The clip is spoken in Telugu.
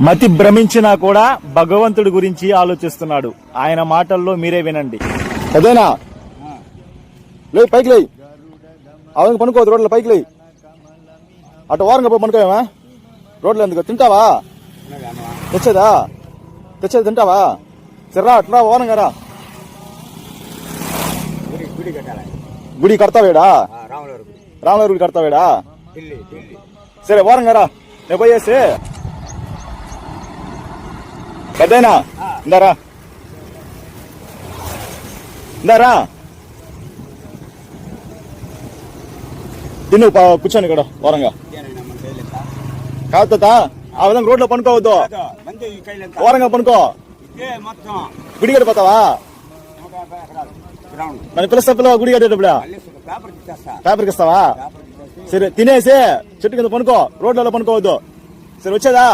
మతి భ్రమించినా కూడా భగవంతుడి గురించి ఆలోచిస్తున్నాడు. ఆయన మాటల్లో మీరే వినండి. అదేనా లే పైకి లే, అవును పనుకోవద్దు, రోడ్ల పైకి లే, అటు వారంగా పో పనుకోమా, రోడ్లు ఎందుకు తింటావా, తెచ్చేది తింటావా, సరే అట్లా వారంగా రా. గుడి కడతావేడా, రాములవారి గుడి కడతావేడా, సరే వారంగా రా, నేను పోయేసి పెద్దయినా ఇందారా తిన్ను కూర్చొని ఇక్కడ వారంగా కాదు ఆ విధంగా రోడ్లో పనుకోవద్దు, వారంగా పనుకో. గుడి కడిపోతావా, నన్ను పిలుస్తా పిల్లవా గుడి కట్టేటప్పుడు పేపర్కి ఇస్తావా, సరే తినేసి చెట్టు కింద పనుకో, రోడ్లలో పనుకోవద్దు, సరే వచ్చేదా.